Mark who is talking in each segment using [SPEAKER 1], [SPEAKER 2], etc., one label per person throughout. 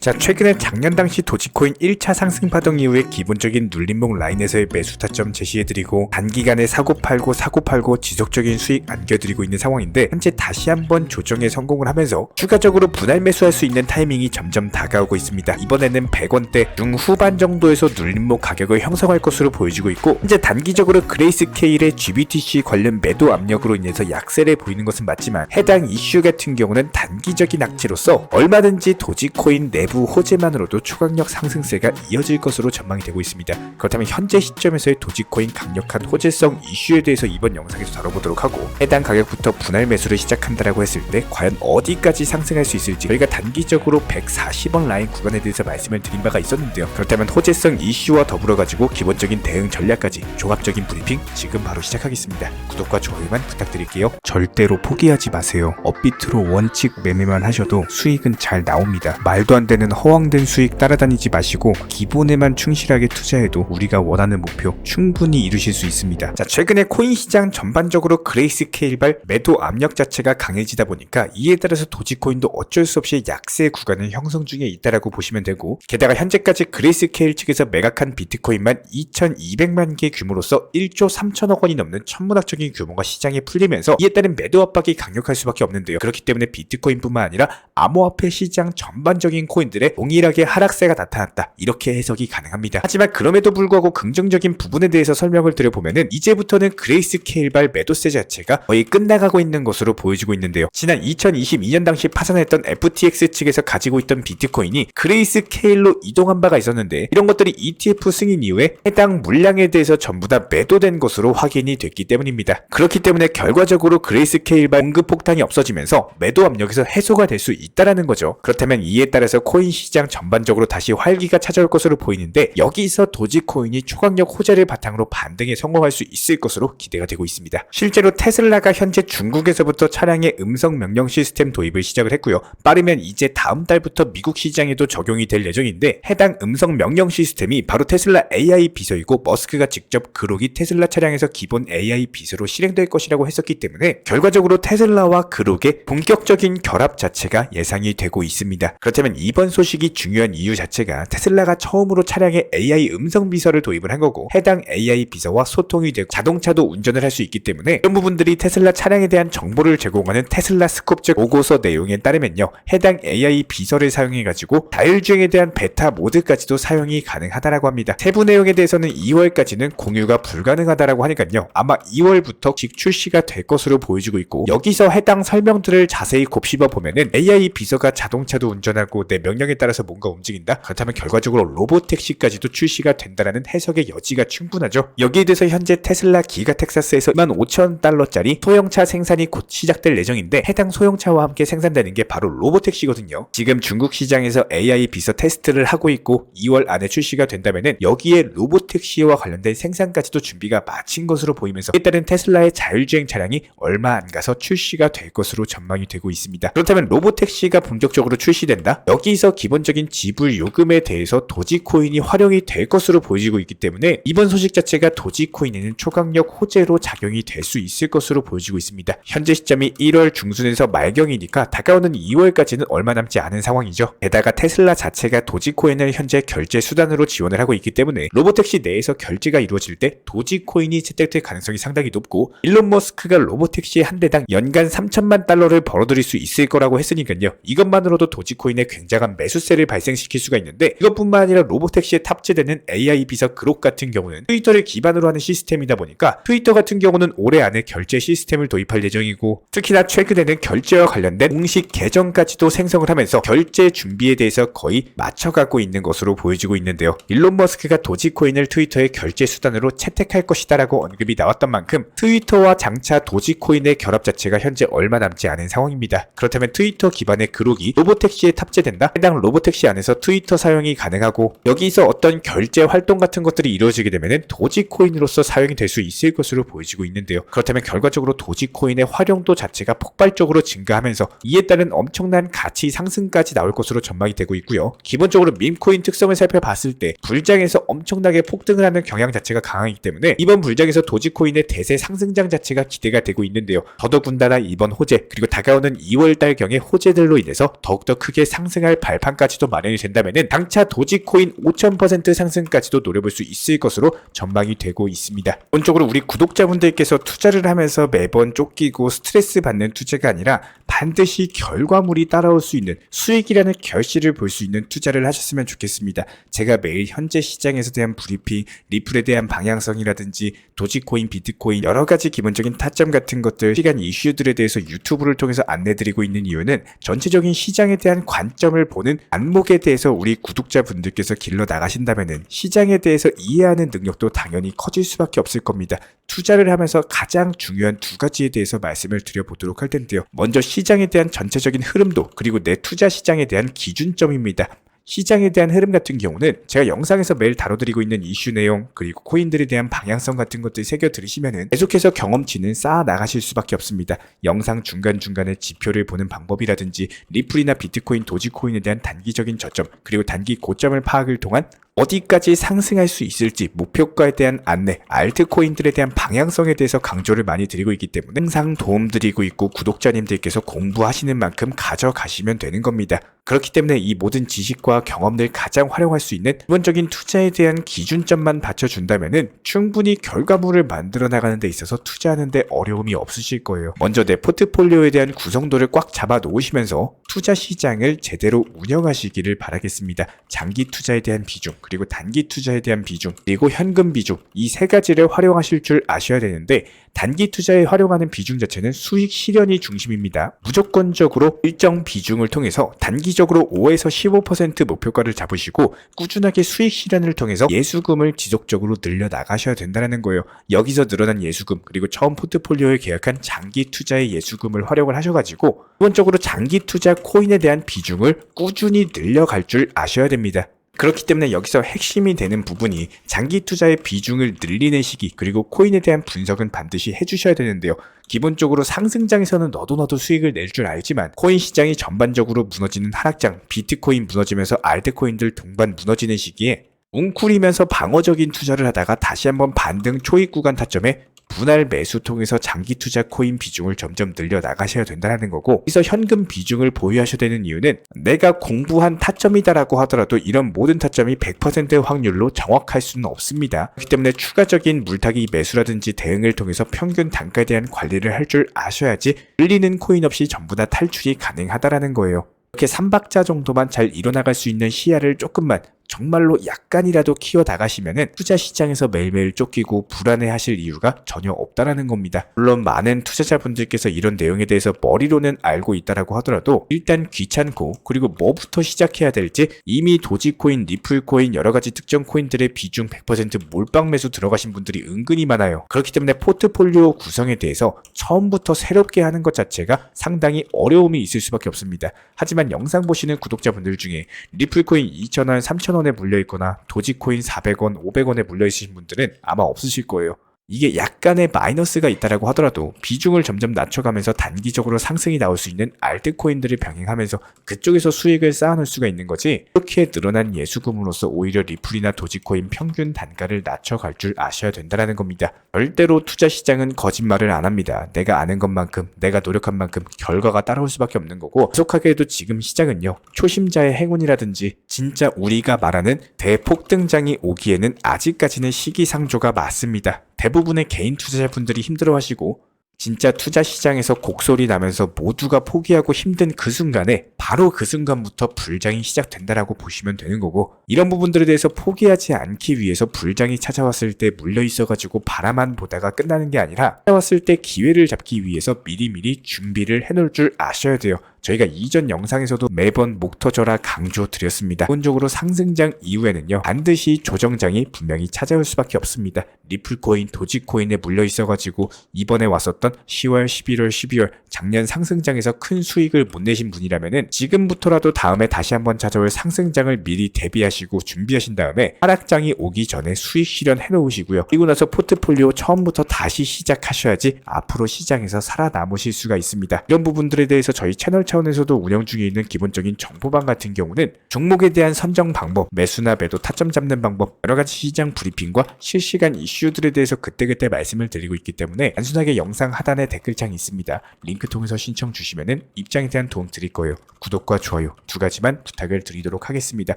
[SPEAKER 1] 자, 최근에 작년 당시 도지코인 1차 상승 파동 이후에 기본적인 눌림목 라인에서의 매수 타점 제시해드리고 단기간에 사고팔고 지속적인 수익 안겨드리고 있는 상황인데, 현재 다시 한번 조정에 성공을 하면서 추가적으로 분할 매수할 수 있는 타이밍이 점점 다가오고 있습니다. 이번에는 100원대 중후반 정도에서 눌림목 가격을 형성할 것으로 보여지고 있고, 현재 단기적으로 그레이스케일의 GBTC 관련 매도 압력으로 인해서 약세를 보이는 것은 맞지만, 해당 이슈 같은 경우는 단기적인 악재로서 얼마든지 도지코인 내부 호재만으로도 초강력 상승세가 이어질 것으로 전망이 되고 있습니다. 그렇다면 현재 시점에서의 도지코인 강력한 호재성 이슈에 대해서 이번 영상에서 다뤄보도록 하고, 해당 가격부터 분할 매수를 시작한다라고 했을 때 과연 어디까지 상승할 수 있을지 저희가 단기적으로 140원 라인 구간에 대해서 말씀을 드린 바가 있었는데요. 그렇다면 호재성 이슈와 더불어 가지고 기본적인 대응 전략까지 종합적인 브리핑 지금 바로 시작하겠습니다. 구독과 좋아요만 부탁드릴게요. 절대로 포기하지 마세요. 업비트로 원칙 매매만 하셔도 수익은 잘 나옵니다. 말도 안 되는 허황된 수익 따라다니지 마시고 기본에만 충실하게 투자해도 우리가 원하는 목표 충분히 이루실 수 있습니다. 자, 최근에 코인 시장 전반적으로 그레이스케일발 매도 압력 자체가 강해지다 보니까 이에 따라서 도지코인도 어쩔 수 없이 약세 구간을 형성 중에 있다라고 보시면 되고, 게다가 현재까지 그레이스케일 측에서 매각한 비트코인만 2200만 개 규모로서 1조 3천억 원이 넘는 천문학적인 규모가 시장에 풀리면서 이에 따른 매도 압박이 강력할 수밖에 없는데요. 그렇기 때문에 비트코인뿐만 아니라 암호화폐 시장 전반적인 코인들의 동일하게 하락세가 나타났다, 이렇게 해석이 가능합니다. 하지만 그럼에도 불구하고 긍정적인 부분에 대해서 설명을 드려보면은, 이제부터는 그레이스케일발 매도세 자체가 거의 끝나가고 있는 것으로 보여지고 있는데요. 지난 2022년 당시 파산했던 FTX 측에서 가지고 있던 비트코인이 그레이스케일로 이동한 바가 있었는데, 이런 것들이 ETF 승인 이후에 해당 물량에 대해서 전부 다 매도된 것으로 확인이 됐기 때문입니다. 그렇기 때문에 결과적으로 그레이스케일발 공급 폭탄이 없어지면서 매도 압력에서 해소가 될 수 있다라는 거죠. 그렇다면 이에 따라서 코인 시장 전반적으로 다시 활기가 찾아올 것으로 보이는데, 여기서 도지코인이 초강력 호재를 바탕으로 반등에 성공할 수 있을 것으로 기대가 되고 있습니다. 실제로 테슬라가 현재 중국에서부터 차량의 음성 명령 시스템 도입을 시작을 했고요. 빠르면 이제 다음 달부터 미국 시장에도 적용이 될 예정인데, 해당 음성 명령 시스템이 바로 테슬라 AI 비서이고, 머스크가 직접 그록이 테슬라 차량에서 기본 AI 비서로 실행될 것이라고 했었기 때문에 결과적으로 테슬라와 그록의 본격적인 결합 자체가 예상이 되고 있습니다. 그렇다면 이번 소식이 중요한 이유 자체가 테슬라가 처음으로 차량에 AI 음성 비서를 도입을 한 거고, 해당 AI 비서와 소통이 되고 자동차도 운전을 할 수 있기 때문에 이런 부분들이 테슬라 차량에 대한 정보를 제공하는 테슬라 스콥 즉 보고서 내용에 따르면요, 해당 AI 비서를 사용해가지고 자율주행에 대한 베타 모드까지도 사용이 가능하다라고 합니다. 세부 내용에 대해서는 2월까지는 공유가 불가능하다라고 하니까요, 아마 2월부터 직 출시가 될 것으로 보여지고 있고, 여기서 해당 설명들을 자세히 곱씹어 보면은 AI 비서가 자동차도 운전하고 내 명령에 따라서 뭔가 움직인다? 그렇다면 결과적으로 로보택시까지도 출시가 된다라는 해석의 여지가 충분하죠. 여기에 대해서 현재 테슬라 기가 텍사스에서 25,000달러짜리 소형차 생산이 곧 시작될 예정인데, 해당 소형차와 함께 생산되는 게 바로 로보택시거든요. 지금 중국 시장에서 AI 비서 테스트를 하고 있고 2월 안에 출시가 된다면은 여기에 로보택시와 관련된 생산까지도 준비가 마친 것으로 보이면서, 이에 따른 테슬라의 자율주행 차량이 얼마 안 가서 출시가 될 것으로 전망이 되고 있습니다. 그렇다면 로보택시가 본격적으로 출시된다? 여기서 기본적인 지불 요금에 대해서 도지코인이 활용이 될 것으로 보여지고 있기 때문에 이번 소식 자체가 도지코인에는 초강력 호재로 작용이 될 수 있을 것으로 보여지고 있습니다. 현재 시점이 1월 중순에서 말경이니까 다가오는 2월까지는 얼마 남지 않은 상황이죠. 게다가 테슬라 자체가 도지코인을 현재 결제 수단으로 지원을 하고 있기 때문에 로보택시 내에서 결제가 이루어질 때 도지코인이 채택될 가능성이 상당히 높고, 일론 머스크가 로보택시 한 대당 연간 3천만 달러를 벌어들일 수 있을 거라고 했으니까요, 이것만으로도 도지코인에 굉장한 매수세를 발생시킬 수가 있는데, 이것뿐만 아니라 로보택시에 탑재되는 AI 비서 그록 같은 경우는 트위터를 기반으로 하는 시스템이다 보니까 트위터 같은 경우는 올해 안에 결제 시스템을 도입할 예정이고, 특히나 최근에는 결제와 관련된 공식 계정까지도 생성을 하면서 결제 준비에 대해서 거의 맞춰가고 있는 것으로 보여지고 있는데요. 일론 머스크가 도지코인을 트위터의 결제 수단으로 채택할 것이다라고 언급이 나왔던 만큼 트위터와 장차 도지코인의 결합 자체가 현재 얼마 남지 않은 상황입니다. 그렇다면 트위터 기반의 그록이 로보택시에 탑재된다? 해당 로보택시 안에서 트위터 사용이 가능하고, 여기서 어떤 결제 활동 같은 것들이 이루어지게 되면 도지코인으로서 사용이 될 수 있을 것으로 보여지고 있는데요. 그렇다면 결과적으로 도지코인의 활용도 자체가 폭발적으로 증가하면서 이에 따른 엄청난 가치 상승까지 나올 것으로 전망이 되고 있고요. 기본적으로 밈코인 특성을 살펴봤을 때 불장에서 엄청나게 폭등을 하는 경향 자체가 강하기 때문에 이번 불장에서 도지코인의 대세 상승장 자체가 기대가 되고 있는데요. 더더군다나 이번 호재 그리고 다가오는 2월달경의 호재들로 인해서 더욱더 크게 상승할 발판까지도 마련이 된다면은 당차 도지코인 5000% 상승까지도 노려볼 수 있을 것으로 전망이 되고 있습니다. 기본적으로 우리 구독자분들께서 투자를 하면서 매번 쫓기고 스트레스 받는 투자가 아니라 반드시 결과물이 따라올 수 있는 수익이라는 결실을 볼 수 있는 투자를 하셨으면 좋겠습니다. 제가 매일 현재 시장에서 대한 브리핑, 리플에 대한 방향성이라든지 도지코인, 비트코인 여러 가지 기본적인 타점 같은 것들, 시간 이슈들에 대해서 유튜브를 통해서 안내드리고 있는 이유는 전체적인 시장에 대한 관점을 보는 안목에 대해서 우리 구독자분들께서 길러 나가신다면은 시장에 대해서 이해하는 능력도 당연히 커질 수밖에 없을 겁니다. 투자를 하면서 가장 중요한 두 가지에 대해서 말씀을 드려보도록 할 텐데요. 먼저 시장에 대한 전체적인 흐름도, 그리고 내 투자 시장에 대한 기준점입니다. 시장에 대한 흐름 같은 경우는 제가 영상에서 매일 다뤄드리고 있는 이슈 내용, 그리고 코인들에 대한 방향성 같은 것들 새겨 들으시면은 계속해서 경험치는 쌓아 나가실 수밖에 없습니다. 영상 중간중간에 지표를 보는 방법이라든지 리플이나 비트코인, 도지코인에 대한 단기적인 저점, 그리고 단기 고점을 파악을 통한 어디까지 상승할 수 있을지 목표가에 대한 안내, 알트코인들에 대한 방향성에 대해서 강조를 많이 드리고 있기 때문에 항상 도움드리고 있고 구독자님들께서 공부하시는 만큼 가져가시면 되는 겁니다. 그렇기 때문에 이 모든 지식과 경험을 가장 활용할 수 있는 기본적인 투자에 대한 기준점만 받쳐준다면은 충분히 결과물을 만들어 나가는 데 있어서 투자하는 데 어려움이 없으실 거예요. 먼저 내 포트폴리오에 대한 구성도를 꽉 잡아 놓으시면서 투자 시장을 제대로 운영하시기를 바라겠습니다. 장기 투자에 대한 비중, 그리고 단기 투자에 대한 비중, 그리고 현금 비중, 이 세 가지를 활용하실 줄 아셔야 되는데 단기 투자에 활용하는 비중 자체는 수익 실현이 중심입니다. 무조건적으로 일정 비중을 통해서 단기적으로 5에서 15% 목표가를 잡으시고 꾸준하게 수익 실현을 통해서 예수금을 지속적으로 늘려 나가셔야 된다는 거예요. 여기서 늘어난 예수금, 그리고 처음 포트폴리오에 계약한 장기 투자의 예수금을 활용을 하셔가지고 기본적으로 장기 투자 코인에 대한 비중을 꾸준히 늘려갈 줄 아셔야 됩니다. 그렇기 때문에 여기서 핵심이 되는 부분이 장기 투자의 비중을 늘리는 시기, 그리고 코인에 대한 분석은 반드시 해주셔야 되는데요. 기본적으로 상승장에서는 너도 수익을 낼 줄 알지만 코인 시장이 전반적으로 무너지는 하락장, 비트코인 무너지면서 알트코인들 동반 무너지는 시기에 웅크리면서 방어적인 투자를 하다가 다시 한번 반등 초입 구간 타점에 분할 매수 통해서 장기 투자 코인 비중을 점점 늘려 나가셔야 된다는 거고, 여기서 현금 비중을 보유하셔야 되는 이유는 내가 공부한 타점이다라고 하더라도 이런 모든 타점이 100%의 확률로 정확할 수는 없습니다. 그렇기 때문에 추가적인 물타기 매수라든지 대응을 통해서 평균 단가에 대한 관리를 할 줄 아셔야지 끌리는 코인 없이 전부 다 탈출이 가능하다라는 거예요. 이렇게 3박자 정도만 잘 이뤄나갈 수 있는 시야를 조금만 정말로 약간이라도 키워 나가시면은 투자 시장에서 매일매일 쫓기고 불안해하실 이유가 전혀 없다라는 겁니다. 물론 많은 투자자분들께서 이런 내용에 대해서 머리로는 알고 있다라고 하더라도 일단 귀찮고, 그리고 뭐부터 시작해야 될지 이미 도지코인, 리플코인 여러 가지 특정 코인들의 비중 100% 몰빵 매수 들어가신 분들이 은근히 많아요. 그렇기 때문에 포트폴리오 구성에 대해서 처음부터 새롭게 하는 것 자체가 상당히 어려움이 있을 수밖에 없습니다. 하지만 영상 보시는 구독자분들 중에 리플코인 2,000원, 3,000원에 물려있거나 도지코인 400원, 500원에 물려있으신 분들은 아마 없으실 거예요. 이게 약간의 마이너스가 있다라고 하더라도 비중을 점점 낮춰가면서 단기적으로 상승이 나올 수 있는 알트코인들을 병행하면서 그쪽에서 수익을 쌓아놓을 수가 있는 거지, 이렇게 늘어난 예수금으로서 오히려 리플이나 도지코인 평균 단가를 낮춰갈 줄 아셔야 된다는 겁니다. 절대로 투자 시장은 거짓말을 안 합니다. 내가 아는 것만큼, 내가 노력한 만큼 결과가 따라올 수밖에 없는 거고, 속하게도 지금 시장은요, 초심자의 행운이라든지 진짜 우리가 말하는 대폭등장이 오기에는 아직까지는 시기상조가 맞습니다. 대부분의 개인 투자자분들이 힘들어하시고 진짜 투자 시장에서 곡소리 나면서 모두가 포기하고 힘든 그 순간에 바로 그 순간부터 불장이 시작된다라고 보시면 되는 거고, 이런 부분들에 대해서 포기하지 않기 위해서 불장이 찾아왔을 때 물려 있어가지고 바라만 보다가 끝나는 게 아니라 찾아왔을 때 기회를 잡기 위해서 미리미리 준비를 해놓을 줄 아셔야 돼요. 저희가 이전 영상에서도 매번 목 터져라 강조 드렸습니다. 기본적으로 상승장 이후에는요, 반드시 조정장이 분명히 찾아올 수밖에 없습니다. 리플코인, 도지코인에 물려 있어가지고 이번에 왔었던 10월, 11월, 12월 작년 상승장에서 큰 수익을 못 내신 분이라면은 지금부터라도 다음에 다시 한번 찾아올 상승장을 미리 대비하시고 준비하신 다음에 하락장이 오기 전에 수익 실현 해놓으시고요. 그리고 나서 포트폴리오 처음부터 다시 시작하셔야지 앞으로 시장에서 살아남으실 수가 있습니다. 이런 부분들에 대해서 저희 채널 차원에서도 운영 중에 있는 기본적인 정보방 같은 경우는 종목에 대한 선정 방법, 매수나 매도 타점 잡는 방법, 여러가지 시장 브리핑과 실시간 이슈들에 대해서 그때그때 말씀을 드리고 있기 때문에 단순하게 영상 하단에 댓글창이 있습니다. 링크 통해서 신청 주시면은 입장에 대한 도움 드릴 거예요. 구독과 좋아요 두 가지만 부탁을 드리도록 하겠습니다.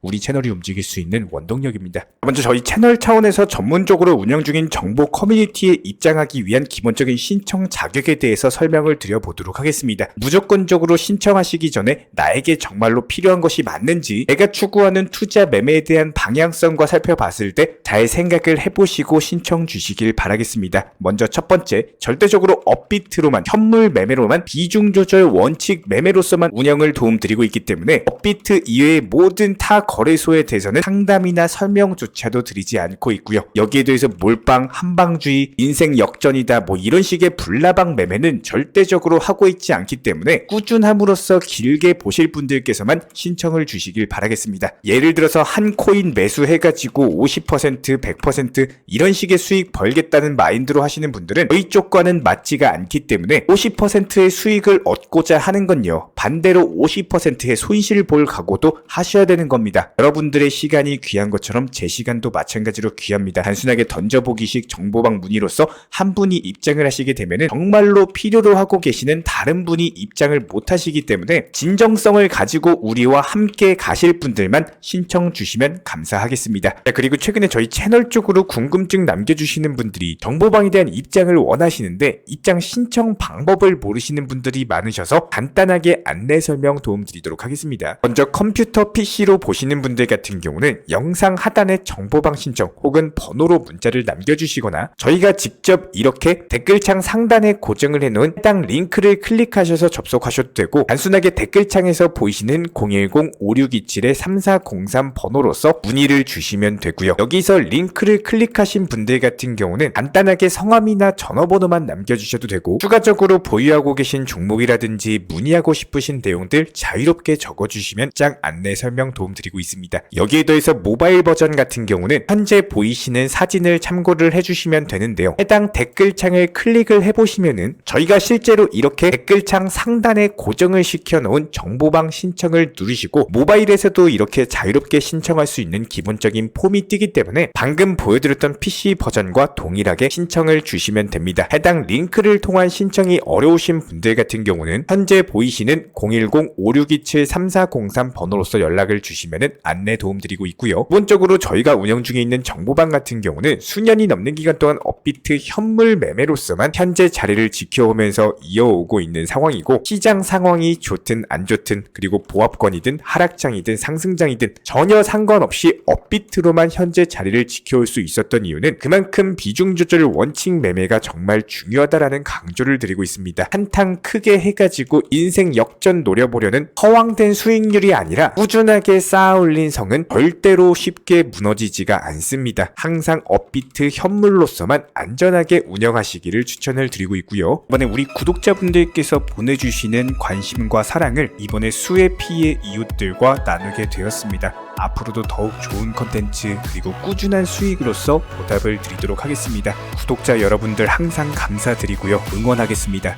[SPEAKER 1] 우리 채널이 움직일 수 있는 원동력입니다. 먼저 저희 채널 차원에서 전문적으로 운영 중인 정보 커뮤니티에 입장하기 위한 기본적인 신청 자격에 대해서 설명을 드려보도록 하겠습니다. 무조건적으로 신청하시기 전에 나에게 정말로 필요한 것이 맞는지, 내가 추구하는 투자 매매에 대한 방향성과 살펴봤을 때 잘 생각을 해보시고 신청 주시길 바라겠습니다. 먼저 첫 번째, 절대적으로 업비트로만, 현물 매매로만, 비중 조절 원칙 매매로서만 운영을 도움드리고 있기 때문에 업비트 이외의 모든 타 거래소에 대해서는 상담이나 설명조차도 드리지 않고 있고요. 여기에 대해서 몰빵, 한방주의, 인생 역전이다 뭐 이런 식의 불나방 매매는 절대적으로 하고 있지 않기 때문에 꾸준함으로써 길게 보실 분들께서만 신청을 주시길 바라겠습니다. 예를 들어서 한 코인 매수해가지고 50%, 100% 이런 식의 수익 벌겠다는 마인드로 하시는 분들은 저희 쪽과는 맞지가 않기 때문에 50%의 수익을 얻고자 하는 건요, 반대로 50%의 손실을 볼 각오도 하셔야 되는 겁니다. 여러분들의 시간이 귀한 것처럼 제 시간도 마찬가지로 귀합니다. 단순하게 던져보기식 정보방 문의로서 한 분이 입장을 하시게 되면은 정말로 필요로 하고 계시는 다른 분이 입장을 못 하시기 때문에 진정성을 가지고 우리와 함께 가실 분들만 신청 주시면 감사하겠습니다. 자, 그리고 최근에 저희 채널 쪽으로 궁금증 남겨주시는 분들이 정보방에 대한 입장을 원하시는데 입장 신청 방법을 모르시는 분들이 많으셔서 간단하게 안내 설명 도움드리도록 하겠습니다. 먼저 컴퓨터 PC로 보시는 분들 같은 경우는 영상 하단에 정보방 신청 혹은 번호로 문자를 남겨주시거나 저희가 직접 이렇게 댓글창 상단에 고정을 해놓은 해당 링크를 클릭하셔서 접속하셔도 되고, 단순하게 댓글창에서 보이시는 010-5627-3403 번호로서 문의를 주시면 되고요. 여기서 링크를 클릭하신 분들 같은 경우는 간단하게 성함이나 전화번호만 남겨주셔도 되고, 추가적으로 보유하고 계신 종목이라든지 문의하고 싶으신 내용들 자유롭게 적어주시면 짝 안내 설명 도움드리고 있습니다. 여기에 더해서 모바일 버전 같은 경우는 현재 보이시는 사진을 참고를 해주시면 되는데요. 해당 댓글창을 클릭을 해보시면은 저희가 실제로 이렇게 댓글창 상단에 고정을 시켜놓은 정보방 신청을 누르시고 모바일에서도 이렇게 자유롭게 신청할 수 있는 기본적인 폼이 뜨기 때문에 방금 보여드렸던 PC 버전과 동일하게 신청을 주시면 됩니다. 해당 링크를 통한 신청이 어려우신 분들 같은 경우는 현재 보이시는 010-5627-3403 번호로서 연락을 주시면 안내 도움드리고 있고요. 기본적으로 저희가 운영 중에 있는 정보방 같은 경우는 수년이 넘는 기간 동안 업비트 현물 매매로서만 현재 자리를 지켜오면서 이어오고 있는 상황이고, 시장 상황이 좋든 안 좋든 그리고 보합권이든 하락장이든 상승장이든 전혀 상관없이 업비트로만 현재 자리를 지켜올 수 있었던 이유는 그만큼 비중 조절 원칙 매매가 정말 중요하다라는 강조를 드리고 있습니다. 한탕 크게 해가지고 인생 역전 노려보려는 허황된 수익률이 아니라 꾸준하게 쌓아 올린 성은 절대로 쉽게 무너지지가 않습니다. 항상 업비트 현물로서만 안전하게 운영하시기를 추천을 드리고 있고요. 이번에 우리 구독자분들께서 보내주시는 관심과 사랑을 이번에 수혜 피해 이웃들과 나누게 되었습니다. 앞으로도 더욱 좋은 컨텐츠 그리고 꾸준한 수익으로서 보답을 드리도록 하겠습니다. 구독자 여러분들 항상 감사드리고요. 응원하겠습니다.